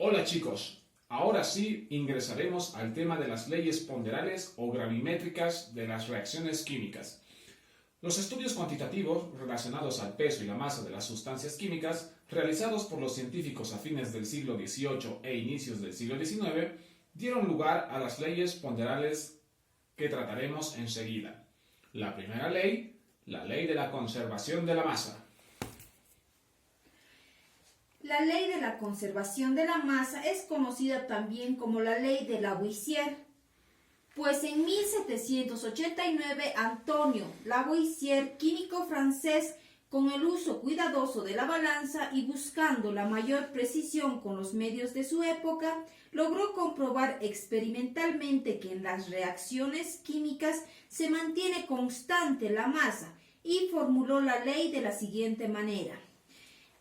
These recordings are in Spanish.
Hola chicos, ahora sí ingresaremos al tema de las leyes ponderales o gravimétricas de las reacciones químicas. Los estudios cuantitativos relacionados al peso y la masa de las sustancias químicas, realizados por los científicos a fines del siglo XVIII e inicios del siglo XIX, dieron lugar a las leyes ponderales que trataremos enseguida. La primera ley, la ley de la conservación de la masa. La ley de la conservación de la masa es conocida también como la ley de Lavoisier, pues en 1789 Antonio Lavoisier, químico francés, con el uso cuidadoso de la balanza y buscando la mayor precisión con los medios de su época, logró comprobar experimentalmente que en las reacciones químicas se mantiene constante la masa y formuló la ley de la siguiente manera.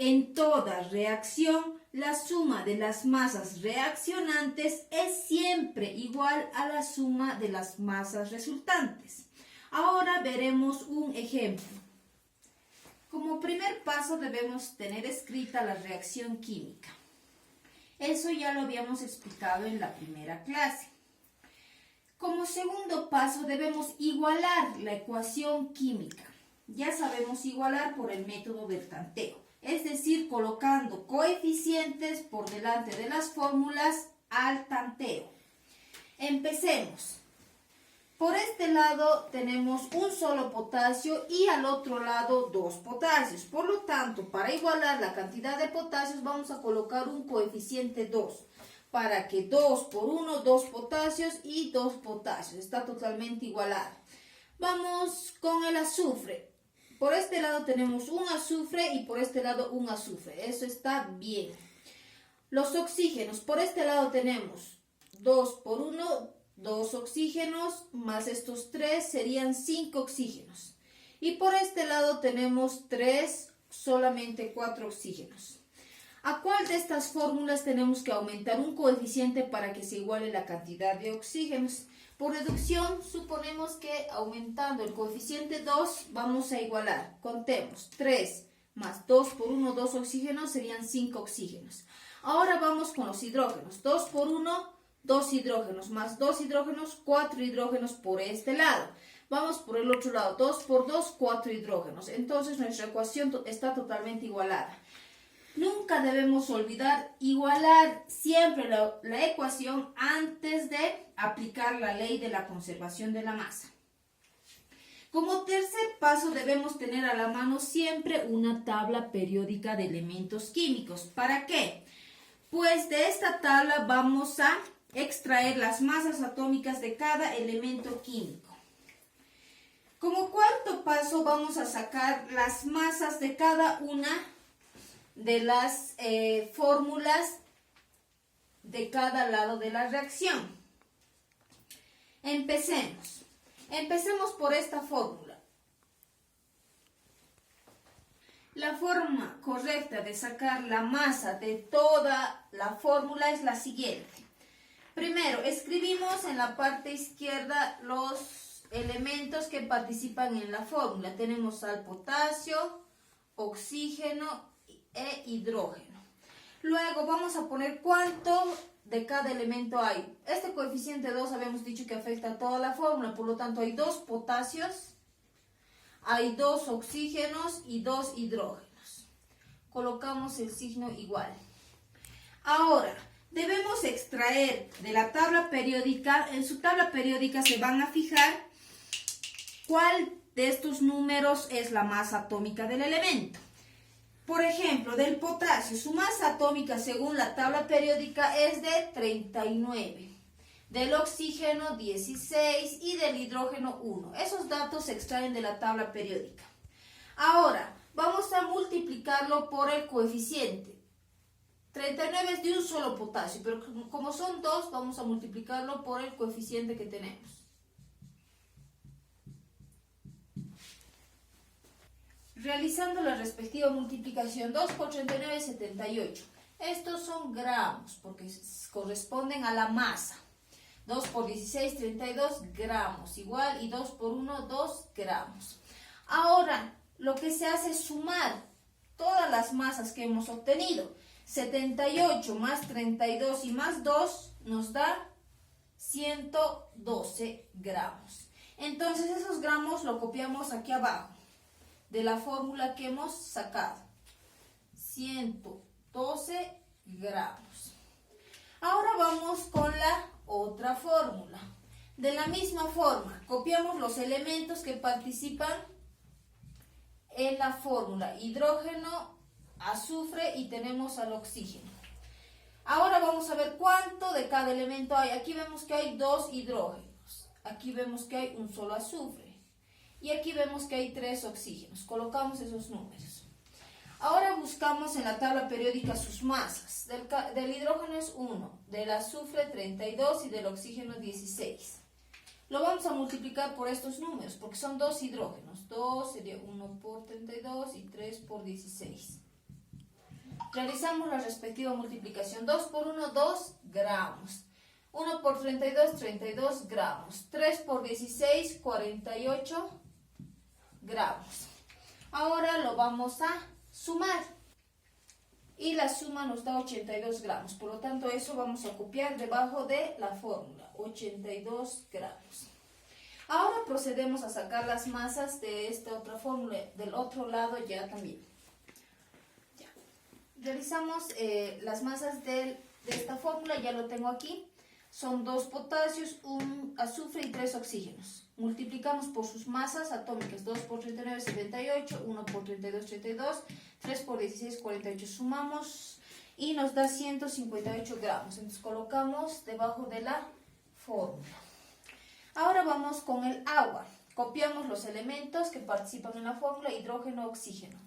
En toda reacción, la suma de las masas reaccionantes es siempre igual a la suma de las masas resultantes. Ahora veremos un ejemplo. Como primer paso debemos tener escrita la reacción química. Eso ya lo habíamos explicado en la primera clase. Como segundo paso debemos igualar la ecuación química. Ya sabemos igualar por el método del tanteo. Es decir, colocando coeficientes por delante de las fórmulas al tanteo. Empecemos. Por este lado tenemos un solo potasio y al otro lado dos potasios. Por lo tanto, para igualar la cantidad de potasios vamos a colocar un coeficiente 2. Para que 2 por 1, 2 potasios y 2 potasios. Está totalmente igualado. Vamos con el azufre. Por este lado tenemos un azufre y por este lado un azufre. Eso está bien. Los oxígenos. Por este lado tenemos 2 por 1, 2 oxígenos, más estos 3 serían 5 oxígenos. Y por este lado tenemos 3, solamente 4 oxígenos. ¿A cuál de estas fórmulas tenemos que aumentar un coeficiente para que se iguale la cantidad de oxígenos? Por reducción, suponemos que aumentando el coeficiente 2 vamos a igualar. Contemos, 3 más 2 por 1, 2 oxígenos serían 5 oxígenos. Ahora vamos con los hidrógenos. 2 por 1, 2 hidrógenos, más 2 hidrógenos, 4 hidrógenos por este lado. Vamos por el otro lado, 2 por 2, 4 hidrógenos. Entonces nuestra ecuación está totalmente igualada. Nunca debemos olvidar igualar siempre la ecuación antes de aplicar la ley de la conservación de la masa. Como tercer paso debemos tener a la mano siempre una tabla periódica de elementos químicos. ¿Para qué? Pues de esta tabla vamos a extraer las masas atómicas de cada elemento químico. Como cuarto paso vamos a sacar las masas de cada una de las fórmulas de cada lado de la reacción. Empecemos. Empecemos por esta fórmula. La forma correcta de sacar la masa de toda la fórmula es la siguiente. Primero, escribimos en la parte izquierda los elementos que participan en la fórmula. Tenemos al potasio, oxígeno e hidrógeno. Luego vamos a poner cuánto de cada elemento hay. Este coeficiente 2 habíamos dicho que afecta a toda la fórmula, por lo tanto hay 2 potasios, hay 2 oxígenos y 2 hidrógenos. Colocamos el signo igual. Ahora, debemos extraer de la tabla periódica, en su tabla periódica se van a fijar cuál de estos números es la masa atómica del elemento. Por ejemplo, del potasio, su masa atómica según la tabla periódica es de 39, del oxígeno 16 y del hidrógeno 1. Esos datos se extraen de la tabla periódica. Ahora, vamos a multiplicarlo por el coeficiente. 39 es de un solo potasio, pero como son dos, vamos a multiplicarlo por el coeficiente que tenemos. Realizando la respectiva multiplicación, 2 por 39 es 78. Estos son gramos porque corresponden a la masa. 2 por 16, 32 gramos, igual, y 2 por 1, 2 gramos. Ahora, lo que se hace es sumar todas las masas que hemos obtenido. 78 más 32 y más 2 nos da 112 gramos. Entonces esos gramos lo copiamos aquí abajo de la fórmula que hemos sacado. 112 gramos. Ahora vamos con la otra fórmula. De la misma forma, copiamos los elementos que participan en la fórmula. Hidrógeno, azufre y tenemos al oxígeno. Ahora vamos a ver cuánto de cada elemento hay. Aquí vemos que hay 2 hidrógenos. Aquí vemos que hay un solo azufre. Y aquí vemos que hay 3 oxígenos. Colocamos esos números. Ahora buscamos en la tabla periódica sus masas. Del hidrógeno es 1, del azufre 32 y del oxígeno 16. Lo vamos a multiplicar por estos números, porque son 2 hidrógenos. 2 sería 1 por 32 y 3 por 16. Realizamos la respectiva multiplicación. 2 por 1, 2 gramos. 1 por 32, 32 gramos. 3 por 16, 48 gramos. Ahora lo vamos a sumar. Y la suma nos da 82 gramos. Por lo tanto, eso vamos a copiar debajo de la fórmula. 82 gramos. Ahora procedemos a sacar las masas de esta otra fórmula. Del otro lado ya también. Ya. Realizamos las masas de esta fórmula. Ya lo tengo aquí. Son 2 potasios, 1 azufre y 3 oxígenos. Multiplicamos por sus masas atómicas. 2 por 39, 78. 1 por 32, 32. 3 por 16, 48. Sumamos y nos da 158 gramos. Entonces colocamos debajo de la fórmula. Ahora vamos con el agua. Copiamos los elementos que participan en la fórmula: hidrógeno, oxígeno.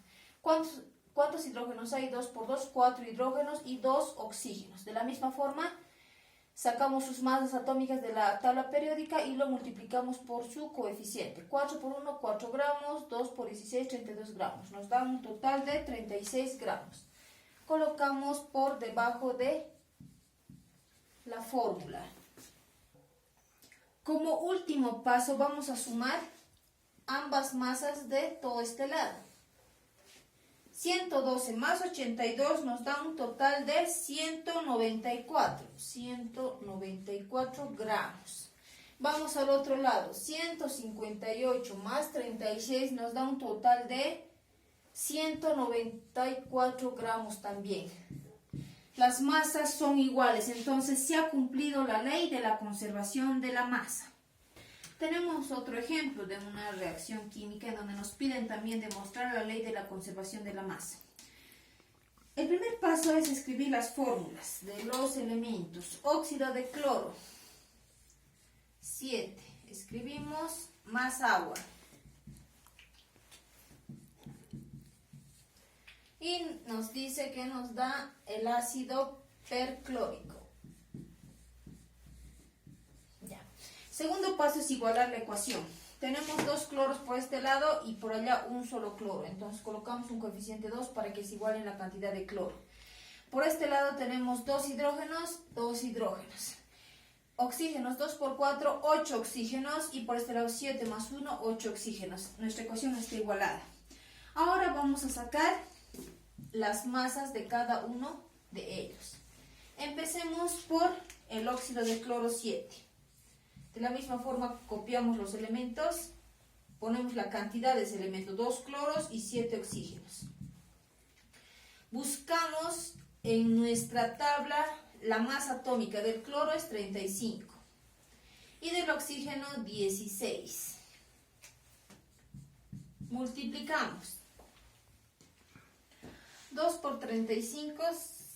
¿Cuántos hidrógenos hay? 2 por 2, 4 hidrógenos y 2 oxígenos. De la misma forma, sacamos sus masas atómicas de la tabla periódica y lo multiplicamos por su coeficiente. 4 por 1, 4 gramos, 2 por 16, 32 gramos. Nos da un total de 36 gramos. Colocamos por debajo de la fórmula. Como último paso vamos a sumar ambas masas de todo este lado. 112 más 82 nos da un total de 194 gramos. Vamos al otro lado. 158 más 36 nos da un total de 194 gramos también. Las masas son iguales, entonces se ha cumplido la ley de la conservación de la masa. Tenemos otro ejemplo de una reacción química en donde nos piden también demostrar la ley de la conservación de la masa. El primer paso es escribir las fórmulas de los elementos. Óxido de cloro, 7. Escribimos más agua. Y nos dice que nos da el ácido perclórico. Segundo paso es igualar la ecuación. Tenemos 2 cloros por este lado y por allá un solo cloro. Entonces colocamos un coeficiente 2 para que se igualen la cantidad de cloro. Por este lado tenemos 2 hidrógenos, 2 hidrógenos. Oxígenos, 2 por 4, 8 oxígenos. Y por este lado 7 más 1, 8 oxígenos. Nuestra ecuación está igualada. Ahora vamos a sacar las masas de cada uno de ellos. Empecemos por el óxido de cloro 7. De la misma forma copiamos los elementos, ponemos la cantidad de ese elemento, 2 cloros y 7 oxígenos. Buscamos en nuestra tabla la masa atómica del cloro es 35 y del oxígeno 16. Multiplicamos. 2 por 35,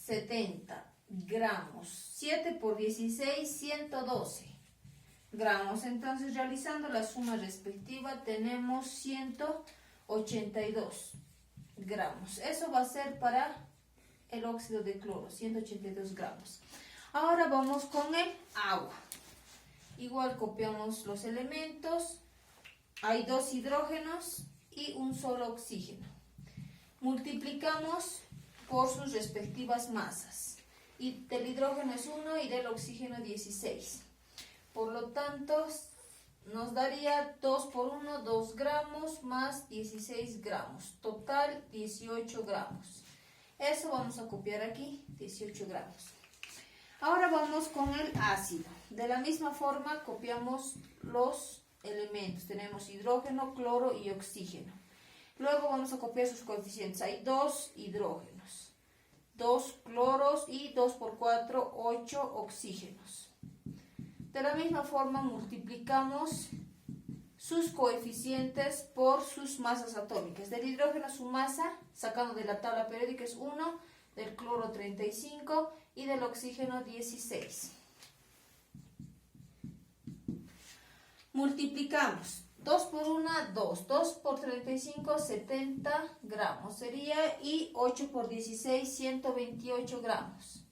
70 gramos. 7 por 16, 112 gramos. Entonces, realizando la suma respectiva, tenemos 182 gramos. Eso va a ser para el óxido de cloro, 182 gramos. Ahora vamos con el agua. Igual copiamos los elementos. Hay 2 hidrógenos y un solo oxígeno. Multiplicamos por sus respectivas masas. Y del hidrógeno es 1 y del oxígeno 16. Por lo tanto, nos daría 2 por 1, 2 gramos más 16 gramos. Total 18 gramos. Eso vamos a copiar aquí, 18 gramos. Ahora vamos con el ácido. De la misma forma copiamos los elementos. Tenemos hidrógeno, cloro y oxígeno. Luego vamos a copiar sus coeficientes. Hay 2 hidrógenos, 2 cloros y 2 por 4, 8 oxígenos. De la misma forma multiplicamos sus coeficientes por sus masas atómicas. Del hidrógeno su masa, sacando de la tabla periódica, es 1, del cloro 35 y del oxígeno 16. Multiplicamos 2 por 1, 2, 2 por 35, 70 gramos sería, y 8 por 16, 128 gramos.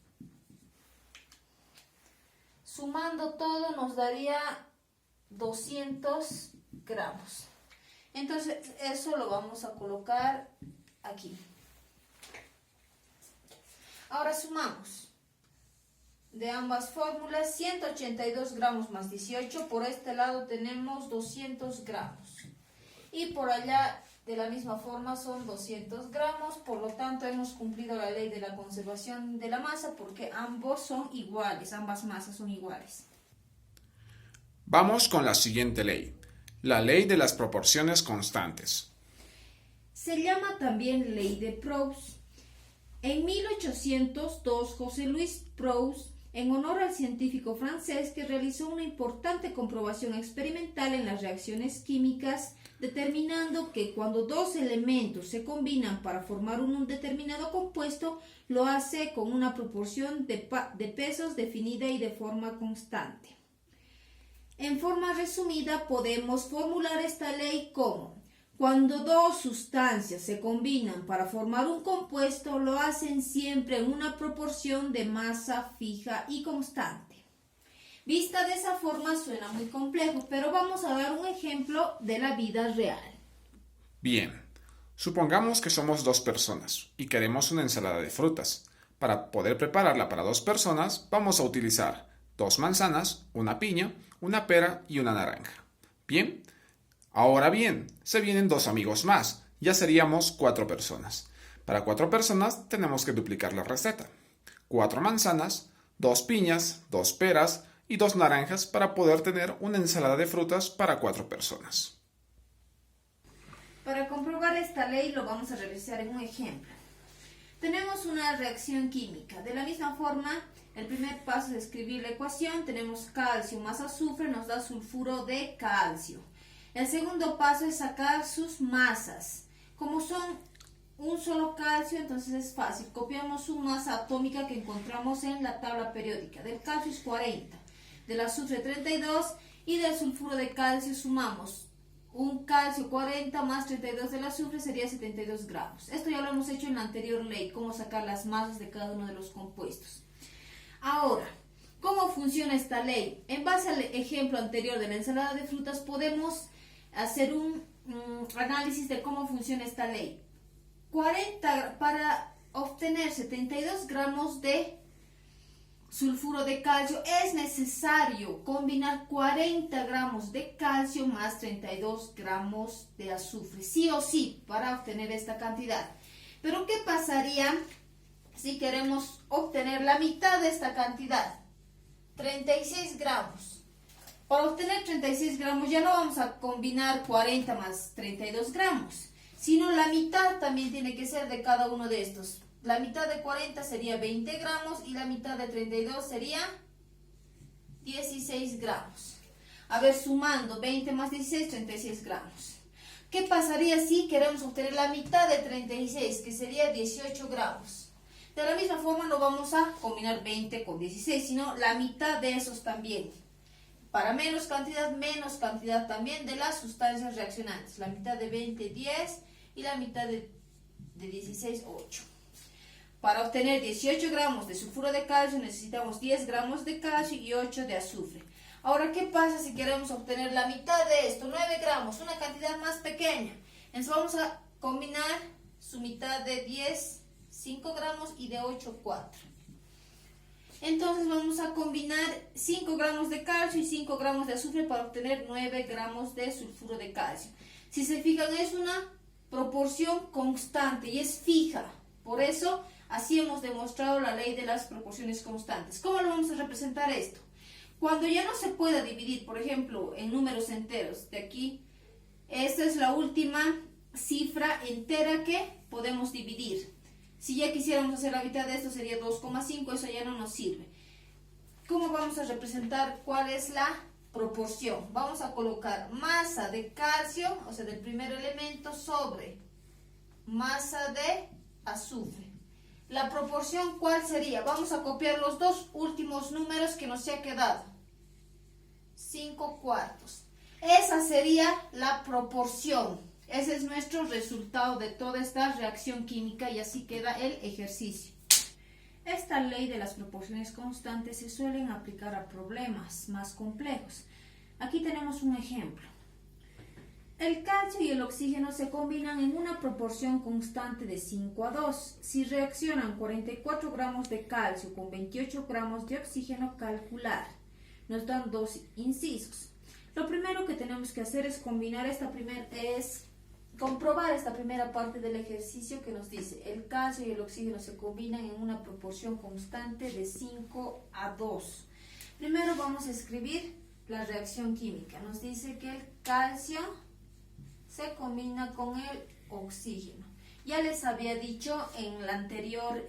Sumando todo nos daría 200 gramos. Entonces eso lo vamos a colocar aquí. Ahora sumamos de ambas fórmulas 182 gramos más 18. Por este lado tenemos 200 gramos. Y por allá de la misma forma son 200 gramos. Por lo tanto hemos cumplido la ley de la conservación de la masa porque ambos son iguales, ambas masas son iguales. Vamos con la siguiente ley, la ley de las proporciones constantes. Se llama también ley de Proust. En 1802, José Luis Proust, en honor al científico francés que realizó una importante comprobación experimental en las reacciones químicas, determinando que cuando dos elementos se combinan para formar un determinado compuesto, lo hace con una proporción de pesos definida y de forma constante. En forma resumida, podemos formular esta ley como: cuando dos sustancias se combinan para formar un compuesto, lo hacen siempre en una proporción de masa fija y constante. Vista de esa forma suena muy complejo, pero vamos a dar un ejemplo de la vida real. Bien, supongamos que somos 2 personas y queremos una ensalada de frutas. Para poder prepararla para 2 personas, vamos a utilizar 2 manzanas, una piña, una pera y una naranja. Bien. Ahora bien, se vienen 2 amigos más, ya seríamos 4 personas. Para 4 personas tenemos que duplicar la receta. 4 manzanas, 2 piñas, 2 peras y 2 naranjas para poder tener una ensalada de frutas para 4 personas. Para comprobar esta ley lo vamos a realizar en un ejemplo. Tenemos una reacción química. De la misma forma, el primer paso es escribir la ecuación. Tenemos calcio más azufre, nos da sulfuro de calcio. El segundo paso es sacar sus masas. Como son un solo calcio, entonces es fácil. Copiamos su masa atómica que encontramos en la tabla periódica. Del calcio es 40, del azufre 32 y del sulfuro de calcio sumamos un calcio 40 más 32 del azufre, sería 72 gramos. Esto ya lo hemos hecho en la anterior ley, cómo sacar las masas de cada uno de los compuestos. Ahora, ¿cómo funciona esta ley? En base al ejemplo anterior de la ensalada de frutas, podemos hacer un análisis de cómo funciona esta ley. Para obtener 72 gramos de sulfuro de calcio es necesario combinar 40 gramos de calcio más 32 gramos de azufre, sí o sí, para obtener esta cantidad. Pero ¿qué pasaría si queremos obtener la mitad de esta cantidad? 36 gramos. Para obtener 36 gramos ya no vamos a combinar 40 más 32 gramos, sino la mitad también tiene que ser de cada uno de estos. La mitad de 40 sería 20 gramos y la mitad de 32 sería 16 gramos. A ver, sumando 20 más 16, 36 gramos. ¿Qué pasaría si queremos obtener la mitad de 36, que sería 18 gramos? De la misma forma no vamos a combinar 20 con 16, sino la mitad de esos también. Para menos cantidad también de las sustancias reaccionantes. La mitad de 20, 10 y la mitad de 16, 8. Para obtener 18 gramos de sulfuro de calcio necesitamos 10 gramos de calcio y 8 de azufre. Ahora, ¿qué pasa si queremos obtener la mitad de esto? 9 gramos, una cantidad más pequeña. Entonces vamos a combinar su mitad de 10, 5 gramos y de 8, 4. Entonces vamos a combinar 5 gramos de calcio y 5 gramos de azufre para obtener 9 gramos de sulfuro de calcio. Si se fijan, es una proporción constante y es fija. Por eso Así hemos demostrado la ley de las proporciones constantes. ¿Cómo lo vamos a representar esto? Cuando ya no se pueda dividir, por ejemplo, en números enteros, de aquí, esta es la última cifra entera que podemos dividir. Si ya quisiéramos hacer la mitad de esto sería 2,5, eso ya no nos sirve. ¿Cómo vamos a representar cuál es la proporción? Vamos a colocar masa de calcio, o sea, del primer elemento, sobre masa de azufre. La proporción, ¿cuál sería? Vamos a copiar los dos últimos números que nos ha quedado. 5/4. Esa sería la proporción. Ese es nuestro resultado de toda esta reacción química y así queda el ejercicio. Esta ley de las proporciones constantes se suelen aplicar a problemas más complejos. Aquí tenemos un ejemplo. El calcio y el oxígeno se combinan en una proporción constante de 5:2. Si reaccionan 44 gramos de calcio con 28 gramos de oxígeno, calcular. Nos dan dos incisos. Lo primero que tenemos que hacer es comprobar esta primera parte del ejercicio que nos dice el calcio y el oxígeno se combinan en una proporción constante de 5:2. Primero vamos a escribir la reacción química. Nos dice que el calcio se combina con el oxígeno. Ya les había dicho en la anterior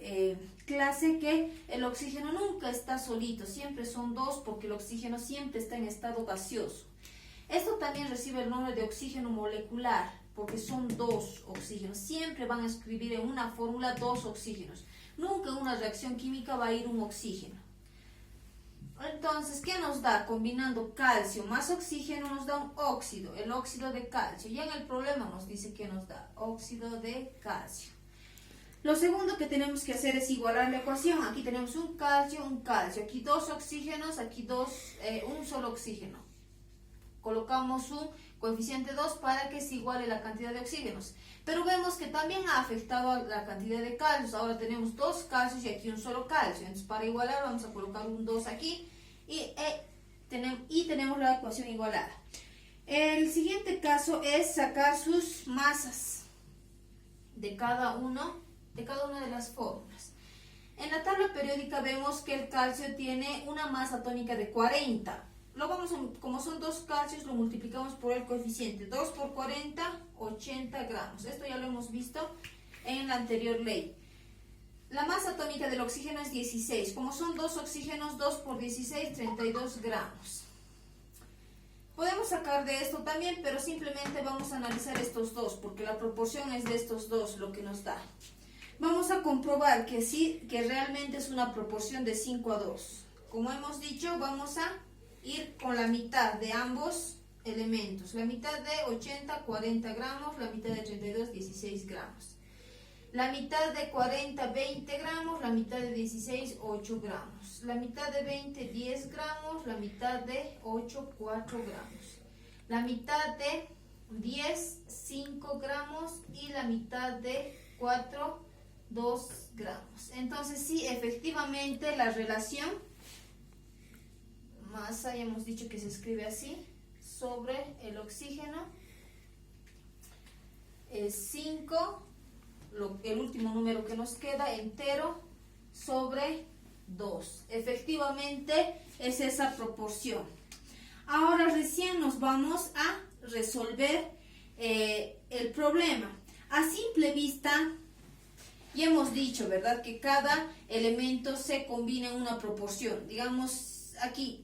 clase que el oxígeno nunca está solito, siempre son dos porque el oxígeno siempre está en estado gaseoso. Esto también recibe el nombre de oxígeno molecular porque son dos oxígenos. Siempre van a escribir en una fórmula dos oxígenos. Nunca en una reacción química va a ir un oxígeno. Entonces, ¿qué nos da? Combinando calcio más oxígeno nos da un óxido, el óxido de calcio. Y en el problema nos dice que nos da óxido de calcio. Lo segundo que tenemos que hacer es igualar la ecuación. Aquí tenemos un calcio. Aquí dos oxígenos, aquí un solo oxígeno. Colocamos un coeficiente 2 para que se iguale la cantidad de oxígenos. Pero vemos que también ha afectado a la cantidad de calcios. Ahora tenemos dos calcios y aquí un solo calcio. Entonces para igualar vamos a colocar un 2 aquí y tenemos la ecuación igualada. El siguiente caso es sacar sus masas de cada una de las fórmulas. En la tabla periódica vemos que el calcio tiene una masa atómica de 40. Como son dos calcios, lo multiplicamos por el coeficiente. 2 por 40, 80 gramos. Esto ya lo hemos visto en la anterior ley. La masa atómica del oxígeno es 16. Como son dos oxígenos, 2 por 16, 32 gramos. Podemos sacar de esto también, pero simplemente vamos a analizar estos dos, porque la proporción es de estos dos lo que nos da. Vamos a comprobar que sí, que realmente es una proporción de 5:2. Como hemos dicho, vamos a ir con la mitad de ambos elementos. La mitad de 80, 40 gramos, la mitad de 32, 16 gramos. La mitad de 40, 20 gramos, la mitad de 16, 8 gramos. La mitad de 20, 10 gramos, la mitad de 8, 4 gramos. La mitad de 10, 5 gramos y la mitad de 4, 2 gramos. Entonces sí, efectivamente la relación masa, ya hemos dicho que se escribe así, sobre el oxígeno es 5, el último número que nos queda entero, sobre 2. Efectivamente es esa proporción. Ahora recién nos vamos a resolver el problema. A simple vista, ya hemos dicho, ¿verdad?, que cada elemento se combina en una proporción. Digamos aquí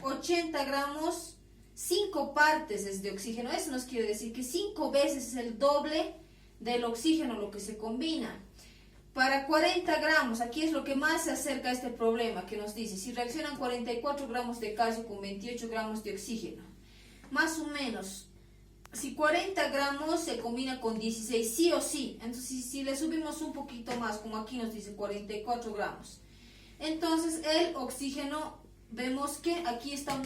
80 gramos, 5 partes es de oxígeno. Eso nos quiere decir que 5 veces es el doble del oxígeno lo que se combina. Para 40 gramos, aquí es lo que más se acerca a este problema que nos dice, si reaccionan 44 gramos de calcio con 28 gramos de oxígeno, más o menos, si 40 gramos se combina con 16, sí o sí, entonces si le subimos un poquito más, como aquí nos dice 44 gramos, entonces el oxígeno, vemos que aquí está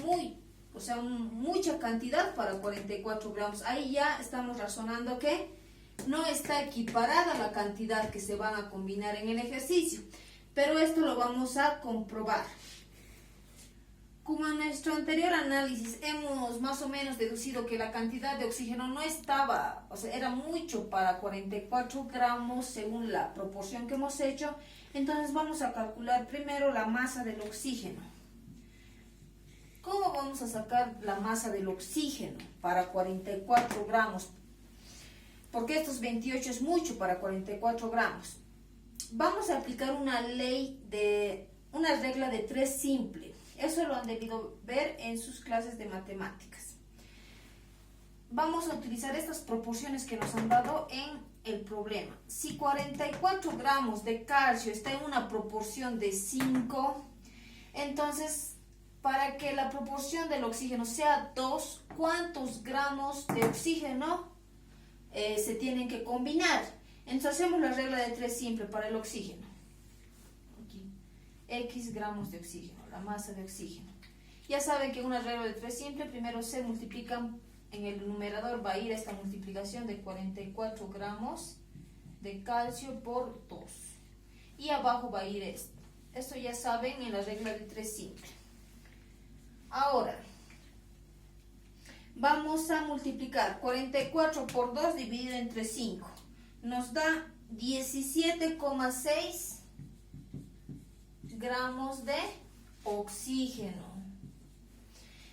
mucha cantidad para 44 gramos, ahí ya estamos razonando que no está equiparada la cantidad que se van a combinar en el ejercicio, pero esto lo vamos a comprobar. Como en nuestro anterior análisis hemos más o menos deducido que la cantidad de oxígeno no estaba, o sea, era mucho para 44 gramos según la proporción que hemos hecho, entonces vamos a calcular primero la masa del oxígeno. ¿Cómo vamos a sacar la masa del oxígeno para 44 gramos? Porque estos 28 es mucho para 44 gramos. Vamos a aplicar una regla de 3 simple. Eso lo han debido ver en sus clases de matemáticas. Vamos a utilizar estas proporciones que nos han dado en el problema. Si 44 gramos de calcio está en una proporción de 5, entonces para que la proporción del oxígeno sea 2, ¿cuántos gramos de oxígeno se tienen que combinar? Entonces hacemos la regla de 3 simple para el oxígeno. Aquí, X gramos de oxígeno, la masa de oxígeno. Ya saben que una regla de 3 simple, primero se multiplican, en el numerador va a ir esta multiplicación de 44 gramos de calcio por 2. Y abajo va a ir esto. Esto ya saben en la regla de 3 simple. Ahora, vamos a multiplicar 44 por 2 dividido entre 5. Nos da 17,6 gramos de oxígeno.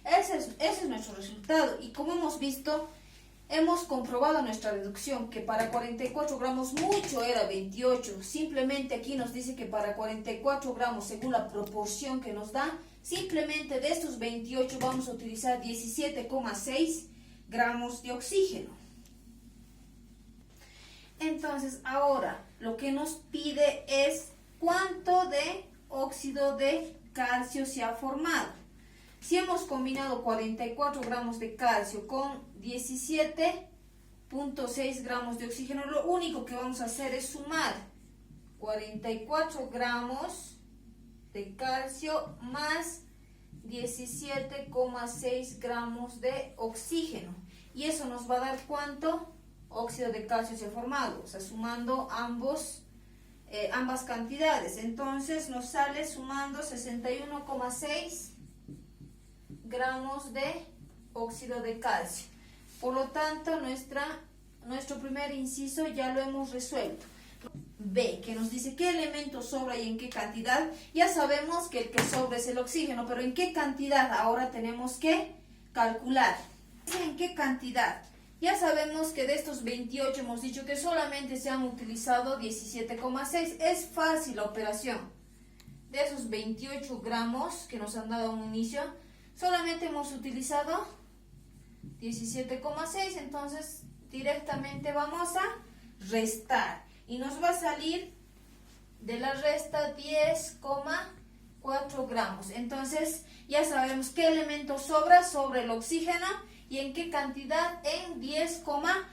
Ese es nuestro resultado. Y como hemos visto, hemos comprobado nuestra deducción, que para 44 gramos mucho era 28. Simplemente aquí nos dice que para 44 gramos, según la proporción que nos da, simplemente de estos 28 vamos a utilizar 17,6 gramos de oxígeno. Entonces, ahora lo que nos pide es cuánto de óxido de calcio se ha formado. Si hemos combinado 44 gramos de calcio con 17,6 gramos de oxígeno, lo único que vamos a hacer es sumar 44 gramos de calcio más 17,6 gramos de oxígeno. Y eso nos va a dar cuánto óxido de calcio se ha formado, o sea, sumando ambas cantidades. Entonces nos sale sumando 61,6 gramos de óxido de calcio. Por lo tanto, nuestro primer inciso ya lo hemos resuelto. B, que nos dice qué elemento sobra y en qué cantidad. Ya sabemos que el que sobra es el oxígeno, pero en qué cantidad ahora tenemos que calcular. ¿En qué cantidad? Ya sabemos que de estos 28 hemos dicho que solamente se han utilizado 17,6. Es fácil la operación. De esos 28 gramos que nos han dado a un inicio, solamente hemos utilizado 17,6. Entonces directamente vamos a restar. Y nos va a salir de la resta 10,4 gramos. Entonces ya sabemos qué elemento sobra sobre el oxígeno y en qué cantidad, en 10,4